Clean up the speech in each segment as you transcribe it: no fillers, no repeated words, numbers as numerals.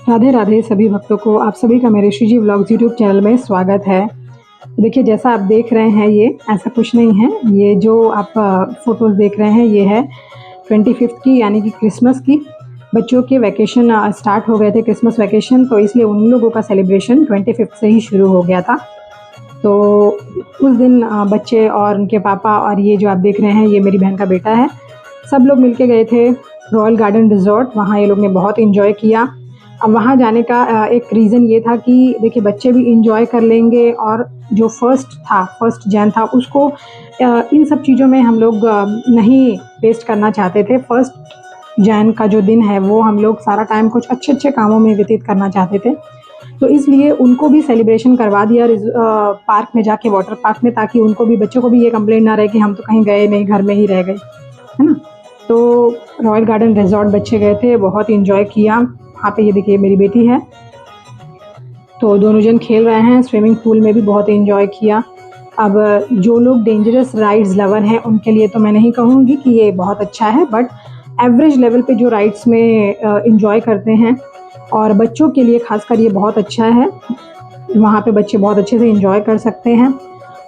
राधे राधे सभी भक्तों को आप सभी का मेरे श्रीजी व्लॉग्स यूट्यूब चैनल में स्वागत है। देखिए जैसा आप देख रहे हैं ये ऐसा कुछ नहीं है। ये जो आप फ़ोटोज़ देख रहे हैं ये है 25th की यानी कि क्रिसमस की। बच्चों के वैकेशन स्टार्ट हो गए थे, क्रिसमस वैकेशन, तो इसलिए उन लोगों का सेलिब्रेशन 25th से ही शुरू हो गया था। तो उस दिन बच्चे और उनके पापा और ये जो आप देख रहे हैं ये मेरी बहन का बेटा है, सब लोग मिलके गए थे रॉयल गार्डन रिज़ॉर्ट। वहाँ ये लोग ने बहुत एंजॉय किया। अब वहाँ जाने का एक रीज़न ये था कि देखिए बच्चे भी एंजॉय कर लेंगे और जो फर्स्ट जैन था उसको इन सब चीज़ों में हम लोग नहीं वेस्ट करना चाहते थे। फर्स्ट जैन का जो दिन है वो हम लोग सारा टाइम कुछ अच्छे कामों में व्यतीत करना चाहते थे, तो इसलिए उनको भी सेलिब्रेशन करवा दिया पार्क में जाके, वाटर पार्क में, ताकि उनको भी, बच्चों को भी ये कंप्लेंट ना रहे कि हम तो कहीं गए नहीं, घर में ही रह गए, है ना। तो रॉयल गार्डन रिज़ॉर्ट बच्चे गए थे, बहुत एंजॉय किया। वहाँ पे ये देखिए मेरी बेटी है, तो दोनों जन खेल रहे हैं। स्विमिंग पूल में भी बहुत एंजॉय किया। अब जो लोग डेंजरस राइड्स लवर हैं उनके लिए तो मैं नहीं कहूँगी कि ये बहुत अच्छा है, बट एवरेज लेवल पे जो राइड्स में एंजॉय करते हैं और बच्चों के लिए खासकर ये बहुत अच्छा है। वहाँ पे बच्चे बहुत अच्छे से एंजॉय कर सकते हैं।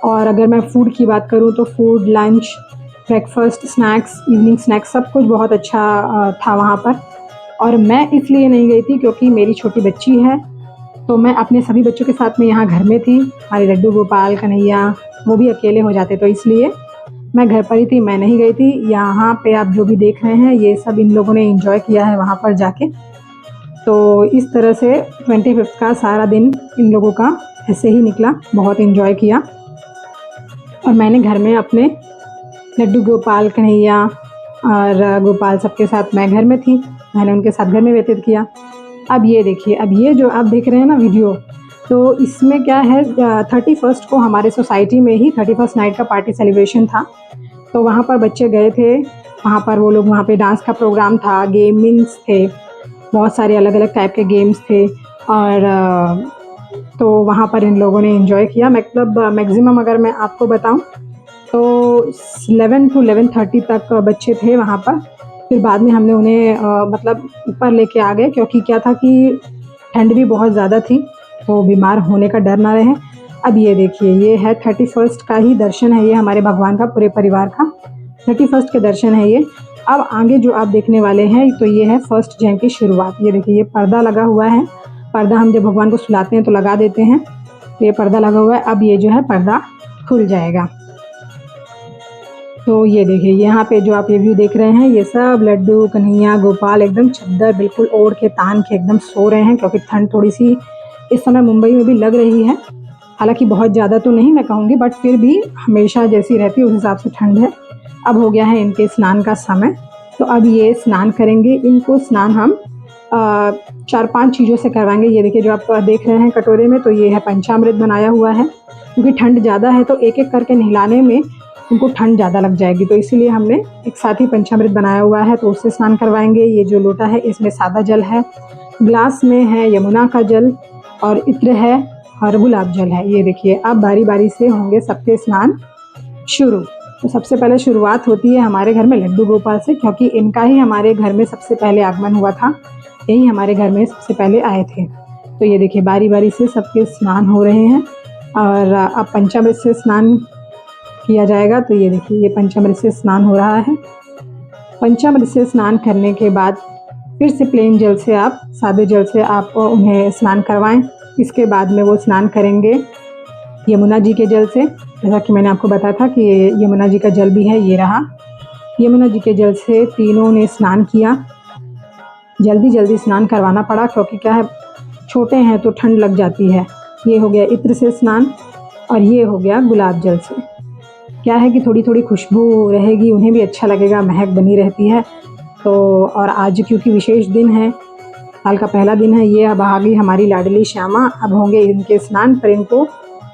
और अगर मैं फ़ूड की बात करूँ तो food, lunch, breakfast, snacks, evening snacks सब कुछ बहुत अच्छा था वहाँ पर। और मैं इसलिए नहीं गई थी क्योंकि मेरी छोटी बच्ची है, तो मैं अपने सभी बच्चों के साथ में यहाँ घर में थी। हमारे लड्डू गोपाल, कन्हैया, वो भी अकेले हो जाते, तो इसलिए मैं घर पर ही थी, मैं नहीं गई थी। यहाँ पे आप जो भी देख रहे हैं ये सब इन लोगों ने एंजॉय किया है वहाँ पर जाके। तो इस तरह से 25th का सारा दिन इन लोगों का ऐसे ही निकला, बहुत एंजॉय किया। और मैंने घर में अपने लड्डू गोपाल, कन्हैया और गोपाल सबके साथ मैं घर में थी, मैंने उनके साथ घर में व्यतीत किया। अब ये देखिए, अब ये जो आप देख रहे हैं ना वीडियो, तो इसमें क्या है, 31st को हमारे सोसाइटी में ही 31st नाइट का पार्टी सेलिब्रेशन था। तो वहाँ पर बच्चे गए थे, वहाँ पर वो लोग, वहाँ पे डांस का प्रोग्राम था, गेमिंग्स थे, बहुत सारे अलग अलग टाइप के गेम्स थे। और तो वहाँ पर इन लोगों ने एंजॉय किया। मतलब मैक्सिमम अगर मैं आपको बताऊँ तो 11 to 11:30 तक बच्चे थे वहाँ पर। फिर बाद में हमने उन्हें मतलब ऊपर लेके आ गए, क्योंकि क्या था कि ठंड भी बहुत ज़्यादा थी, तो बीमार होने का डर ना रहे। अब ये देखिए, ये है 31st का ही दर्शन है, ये हमारे भगवान का, पूरे परिवार का 31st के दर्शन है ये। अब आगे जो आप देखने वाले हैं तो ये है फर्स्ट जैन की शुरुआत। ये देखिए, ये पर्दा लगा हुआ है। पर्दा हम जब भगवान को सुलाते हैं तो लगा देते हैं, तो ये पर्दा लगा हुआ है। अब ये जो है पर्दा खुल जाएगा। तो ये देखिए, यहाँ पे जो आप ये व्यू देख रहे हैं, ये सब लड्डू, कन्हैया, गोपाल एकदम चद्दर बिल्कुल ओढ़ के, तान के एकदम सो रहे हैं, क्योंकि ठंड थोड़ी सी इस समय मुंबई में भी लग रही है। हालांकि बहुत ज़्यादा तो नहीं मैं कहूँगी, बट फिर भी हमेशा जैसी रहती है उस हिसाब से ठंड है। अब हो गया है इनके स्नान का समय, तो अब ये स्नान करेंगे। इनको स्नान हम 4-5 चीज़ों से करवाएंगे। ये देखिए जो आप देख रहे हैं कटोरे में, तो ये है पंचामृत बनाया हुआ है। क्योंकि ठंड ज़्यादा है तो एक एक करके नहलाने में उनको ठंड ज़्यादा लग जाएगी, तो इसीलिए हमने एक साथ ही पंचामृत बनाया हुआ है, तो उससे स्नान करवाएंगे। ये जो लोटा है इसमें सादा जल है, ग्लास में है यमुना का जल, और इत्र है और गुलाब जल है। ये देखिए, अब बारी बारी से होंगे सबके स्नान शुरू। तो सबसे पहले शुरुआत होती है हमारे घर में लड्डू गोपाल से, क्योंकि इनका ही हमारे घर में सबसे पहले आगमन हुआ था, यही हमारे घर में सबसे पहले आए थे। तो ये देखिए बारी बारी से सबके स्नान हो रहे हैं। और अब पंचामृत से स्नान किया जाएगा। तो ये देखिए, ये पंचामृत से स्नान हो रहा है। पंचामृत से स्नान करने के बाद फिर से प्लेन जल से, आप सादे जल से आप उन्हें स्नान करवाएं। इसके बाद में वो स्नान करेंगे यमुना जी के जल से। जैसा कि मैंने आपको बताया था कि यमुना जी का जल भी है, ये रहा। यमुना जी के जल से तीनों ने स्नान किया। जल्दी जल्दी स्नान करवाना पड़ा, क्योंकि क्या है, छोटे हैं तो ठंड लग जाती है। ये हो गया इत्र से स्नान, और ये हो गया गुलाब जल से। क्या है कि थोड़ी थोड़ी खुशबू रहेगी, उन्हें भी अच्छा लगेगा, महक बनी रहती है। तो और आज क्योंकि विशेष दिन है, साल का पहला दिन है ये, अब आ गई हमारी लाडली श्यामा। अब होंगे इनके स्नान, पर इनको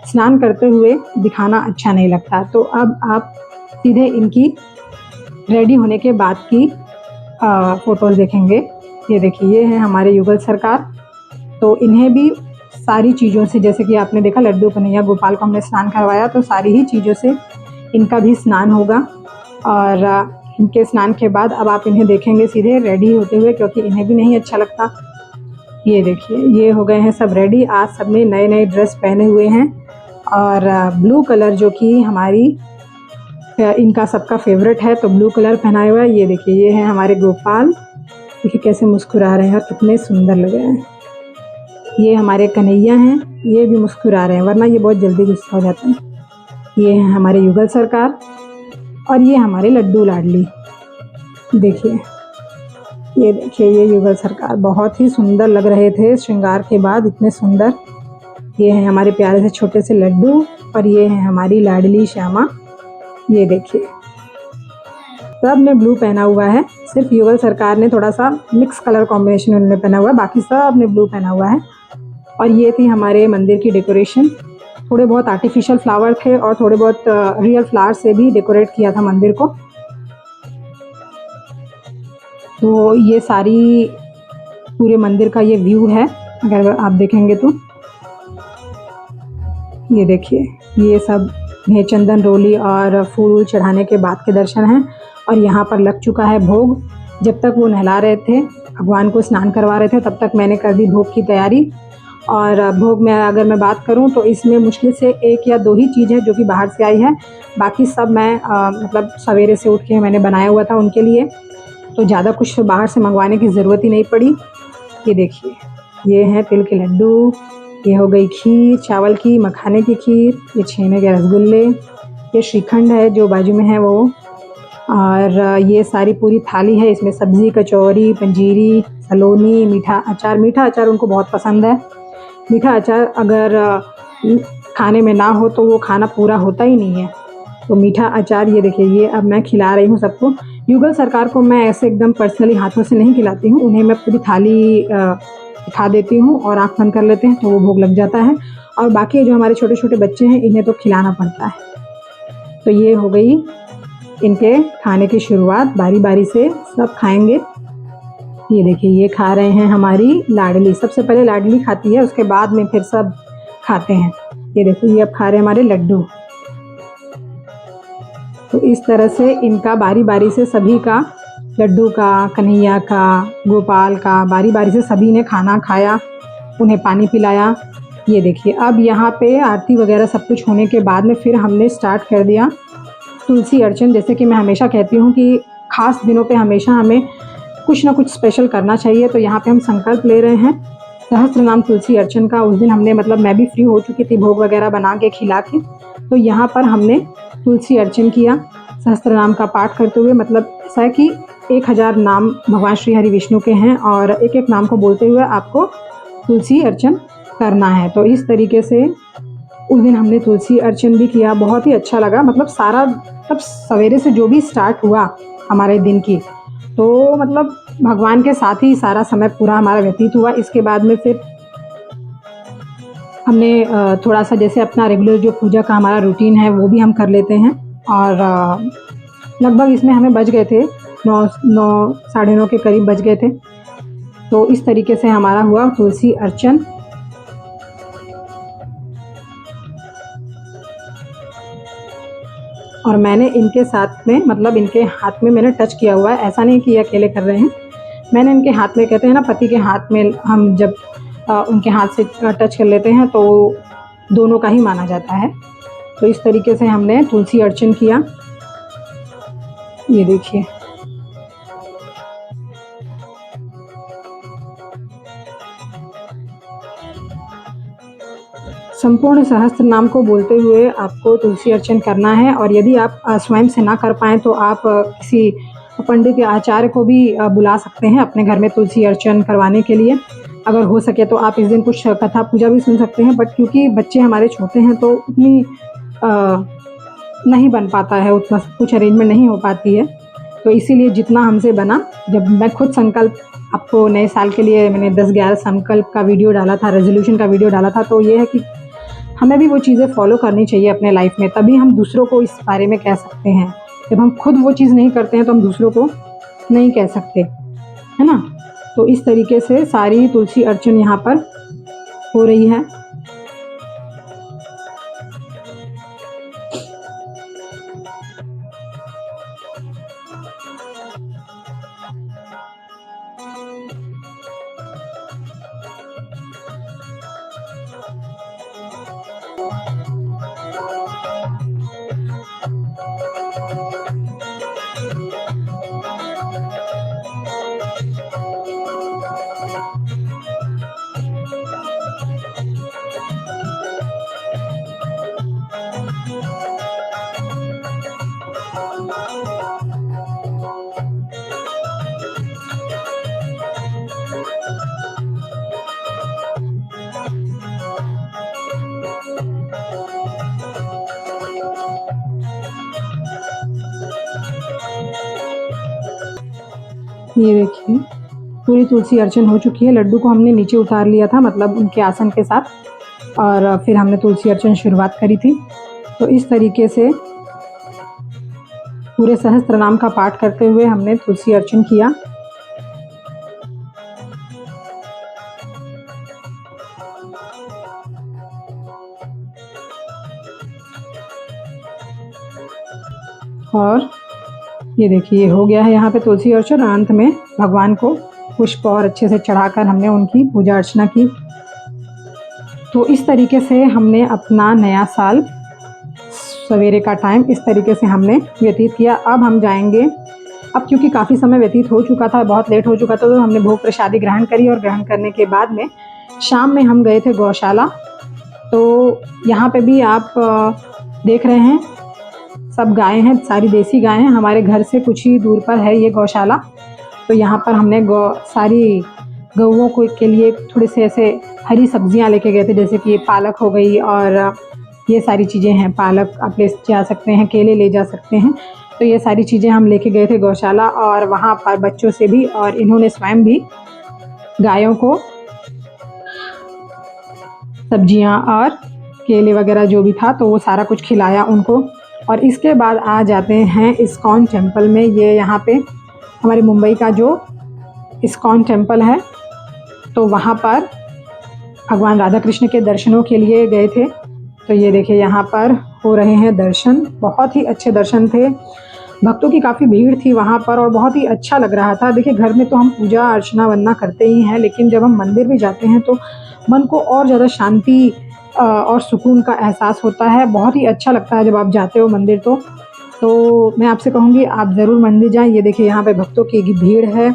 स्नान करते हुए दिखाना अच्छा नहीं लगता, तो अब आप सीधे इनकी रेडी होने के बाद की फ़ोटोज़ देखेंगे। ये देखिए, ये है हमारे युगल सरकार। तो इन्हें भी सारी चीज़ों से, जैसे कि आपने देखा लड्डू, कन्हैया, गोपाल को हमने स्नान करवाया, तो सारी ही चीज़ों से इनका भी स्नान होगा। और इनके स्नान के बाद अब आप इन्हें देखेंगे सीधे रेडी होते हुए, क्योंकि इन्हें भी नहीं अच्छा लगता ये देखिए ये हो गए हैं सब रेडी। आज सब ने नए नए ड्रेस पहने हुए हैं और ब्लू कलर जो कि हमारी इनका सबका फेवरेट है, तो ब्लू कलर पहनाया हुआ है। ये देखिए ये है हमारे गोपाल, देखिए कैसे मुस्कुरा रहे हैं और कितने सुंदर लग रहे हैं। ये हमारे कन्हैया हैं, ये भी मुस्कुरा रहे हैं, वरना ये बहुत जल्दी गुस्सा हो जाते हैं। ये हैं हमारे युगल सरकार और ये हमारे लड्डू लाडली। देखिए ये देखिए ये युगल सरकार बहुत ही सुंदर लग रहे थे श्रृंगार के बाद, इतने सुंदर। ये हैं हमारे प्यारे से छोटे से लड्डू और ये है हमारी लाडली श्यामा। ये देखिए सब ने ब्लू पहना हुआ है, सिर्फ युगल सरकार ने थोड़ा सा मिक्स कलर कॉम्बिनेशन उन्होंने पहना हुआ है, बाकी सब ने ब्लू पहना हुआ है। और ये थी हमारे मंदिर की डेकोरेशन। थोड़े बहुत आर्टिफिशियल फ्लावर थे और थोड़े बहुत रियल फ्लावर से भी डेकोरेट किया था मंदिर को। तो ये सारी पूरे मंदिर का ये व्यू है, अगर आप देखेंगे तो। ये देखिए ये सब ये चंदन रोली और फूल चढ़ाने के बाद के दर्शन हैं। और यहाँ पर लग चुका है भोग। जब तक वो नहला रहे थे, भगवान को स्नान करवा रहे थे, तब तक मैंने कर दी भोग की तैयारी। और भोग में अगर मैं बात करूँ तो इसमें मुश्किल से 1 या 2 ही चीज़ है जो कि बाहर से आई है, बाकी सब मैं मतलब सवेरे से उठ के मैंने बनाया हुआ था उनके लिए, तो ज़्यादा कुछ बाहर से मंगवाने की ज़रूरत ही नहीं पड़ी। ये देखिए ये हैं तिल के लड्डू, ये हो गई खीर चावल की, मखाने की खीर, ये छेने के रसगुल्ले, ये श्रीखंड है जो बाजू में है वो, और ये सारी पूरी थाली है। इसमें सब्ज़ी, कचौरी, पंजीरी, सलोनी, मीठा अचार। मीठा अचार उनको बहुत पसंद है। मीठा अचार अगर खाने में ना हो तो वो खाना पूरा होता ही नहीं है। तो मीठा अचार ये देखिए ये अब मैं खिला रही हूँ सबको। युगल सरकार को मैं ऐसे एकदम पर्सनली हाथों से नहीं खिलाती हूँ, उन्हें मैं पूरी थाली खा देती हूँ और आँख बंद कर लेते हैं तो वो भोग लग जाता है। और बाकी जो हमारे छोटे छोटे बच्चे हैं इन्हें तो खिलाना पड़ता है। तो ये हो गई इनके खाने की शुरुआत, बारी बारी से सब खाएंगे। ये देखिए ये खा रहे हैं हमारी लाडली, सबसे पहले लाडली खाती है, उसके बाद में फिर सब खाते हैं। ये देखिए ये अब खा रहे हैं हमारे लड्डू। तो इस तरह से इनका बारी बारी से सभी का, लड्डू का, कन्हैया का, गोपाल का, बारी बारी से सभी ने खाना खाया, उन्हें पानी पिलाया। ये देखिए अब यहाँ पे आरती वगैरह सब कुछ होने के बाद में फिर हमने स्टार्ट कर दिया तुलसी अर्चन। जैसे कि मैं हमेशा कहती हूँ कि ख़ास दिनों पे हमेशा हमें कुछ ना कुछ स्पेशल करना चाहिए, तो यहाँ पे हम संकल्प ले रहे हैं सहस्त्र नाम तुलसी अर्चन का। उस दिन हमने मतलब मैं भी फ्री हो चुकी थी भोग वगैरह बना के खिला के, तो यहाँ पर हमने तुलसी अर्चन किया सहस्त्र नाम का पाठ करते हुए। मतलब ऐसा है कि 1000 नाम भगवान श्री हरि विष्णु के हैं और एक एक नाम को बोलते हुए आपको तुलसी अर्चन करना है। तो इस तरीके से उस दिन हमने तुलसी अर्चन भी किया, बहुत ही अच्छा लगा। मतलब सारा तब सवेरे से जो भी स्टार्ट हुआ हमारे दिन की, तो मतलब भगवान के साथ ही सारा समय पूरा हमारा व्यतीत हुआ। इसके बाद में फिर हमने थोड़ा सा जैसे अपना रेगुलर जो पूजा का हमारा रूटीन है वो भी हम कर लेते हैं। और लगभग इसमें हमें बज गए थे 9 साढ़े 9 के करीब बज गए थे। तो इस तरीके से हमारा हुआ तुलसी अर्चन। और मैंने इनके साथ में मतलब इनके हाथ में मैंने टच किया हुआ है, ऐसा नहीं कि ये अकेले कर रहे हैं। मैंने इनके हाथ में, कहते हैं ना पति के हाथ में हम जब उनके हाथ से टच कर लेते हैं तो दोनों का ही माना जाता है। तो इस तरीके से हमने तुलसी अर्चन किया। ये देखिए संपूर्ण सहस्त्र नाम को बोलते हुए आपको तुलसी अर्चन करना है। और यदि आप स्वयं से ना कर पाएँ तो आप किसी पंडित या आचार्य को भी बुला सकते हैं अपने घर में तुलसी अर्चन करवाने के लिए। अगर हो सके तो आप इस दिन कुछ कथा पूजा भी सुन सकते हैं, बट क्योंकि बच्चे हमारे छोटे हैं तो उतनी नहीं बन पाता है, उतना कुछ अरेंजमेंट नहीं हो पाती है। तो इसीलिए जितना हमसे बना, जब मैं खुद संकल्प आपको नए साल के लिए मैंने 10-11 संकल्प का वीडियो डाला था, रेजोल्यूशन का वीडियो डाला था, तो ये है कि हमें भी वो चीज़ें फॉलो करनी चाहिए अपने लाइफ में, तभी हम दूसरों को इस बारे में कह सकते हैं। जब हम खुद वो चीज़ नहीं करते हैं तो हम दूसरों को नहीं कह सकते, है ना। तो इस तरीके से सारी तुलसी अर्चन यहाँ पर हो रही है। ये देखिए पूरी तुलसी अर्चन हो चुकी है। लड्डू को हमने नीचे उतार लिया था, मतलब उनके आसन के साथ, और फिर हमने तुलसी अर्चन शुरुआत करी थी। तो इस तरीके से पूरे सहस्त्र नाम का पाठ करते हुए हमने तुलसी अर्चन किया। और ये देखिए हो गया है यहाँ पे तुलसी अर्चन। अंत में भगवान को पुष्प और अच्छे से चढ़ाकर हमने उनकी पूजा अर्चना की। तो इस तरीके से हमने अपना नया साल सवेरे का टाइम इस तरीके से हमने व्यतीत किया। अब हम जाएंगे, अब क्योंकि काफ़ी समय व्यतीत हो चुका था, बहुत लेट हो चुका था, तो हमने भोग प्रसादी ग्रहण करी और ग्रहण करने के बाद में शाम में हम गए थे गौशाला। तो यहाँ पे भी आप देख रहे हैं सब गायें हैं, सारी देसी गायें हैं। हमारे घर से कुछ ही दूर पर है ये गौशाला। तो यहाँ पर हमने सारी गौओं को के लिए थोड़े से ऐसे हरी सब्जियाँ लेके गए थे, जैसे कि ये पालक हो गई और ये सारी चीज़ें हैं। पालक आप ले जा सकते हैं, केले ले जा सकते हैं। तो ये सारी चीज़ें हम लेके गए थे गौशाला, और वहाँ पर बच्चों से भी और इन्होंने स्वयं भी गायों को सब्जियाँ और केले वगैरह जो भी था तो वो सारा कुछ खिलाया उनको। और इसके बाद आ जाते हैं इस्कॉन टेम्पल में। ये यहाँ पे हमारे मुंबई का जो इस्कॉन टेम्पल है, तो वहाँ पर भगवान राधा कृष्ण के दर्शनों के लिए गए थे। तो ये देखिए यहाँ पर हो रहे हैं दर्शन, बहुत ही अच्छे दर्शन थे। भक्तों की काफ़ी भीड़ थी वहाँ पर और बहुत ही अच्छा लग रहा था। देखिए घर में तो हम पूजा अर्चना वरना करते ही हैं, लेकिन जब हम मंदिर भी जाते हैं तो मन को और ज़्यादा शांति और सुकून का एहसास होता है। बहुत ही अच्छा लगता है जब आप जाते हो मंदिर। तो मैं आपसे कहूँगी आप ज़रूर मंदिर जाएं। ये देखिए यहाँ पे भक्तों की भीड़ है,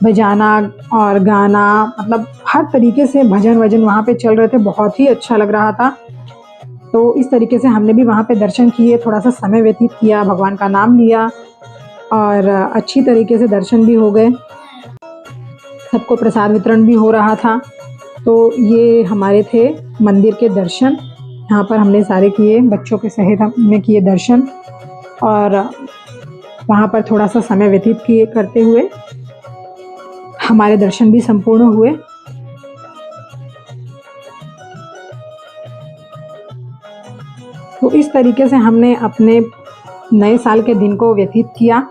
बजाना और गाना, मतलब हर तरीके से भजन वजन वहाँ पे चल रहे थे, बहुत ही अच्छा लग रहा था। तो इस तरीके से हमने भी वहाँ पे दर्शन किए, थोड़ा सा समय व्यतीत किया, भगवान का नाम लिया और अच्छी तरीके से दर्शन भी हो गए। सबको प्रसाद वितरण भी हो रहा था। तो ये हमारे थे मंदिर के दर्शन, यहाँ पर हमने सारे किए, बच्चों के सहित हमने किए दर्शन और वहाँ पर थोड़ा सा समय व्यतीत किए करते हुए हमारे दर्शन भी संपूर्ण हुए। तो इस तरीके से हमने अपने नए साल के दिन को व्यतीत किया।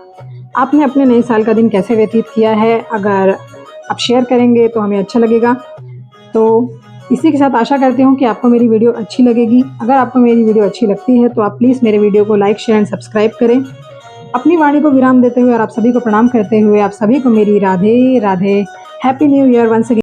आपने अपने नए साल का दिन कैसे व्यतीत किया है, अगर आप शेयर करेंगे तो हमें अच्छा लगेगा। तो इसी के साथ आशा करती हूँ कि आपको मेरी वीडियो अच्छी लगेगी। अगर आपको मेरी वीडियो अच्छी लगती है तो आप प्लीज़ मेरे वीडियो को लाइक शेयर एंड सब्सक्राइब करें। अपनी वाणी को विराम देते हुए और आप सभी को प्रणाम करते हुए आप सभी को मेरी Radhe Radhe, happy new year once again.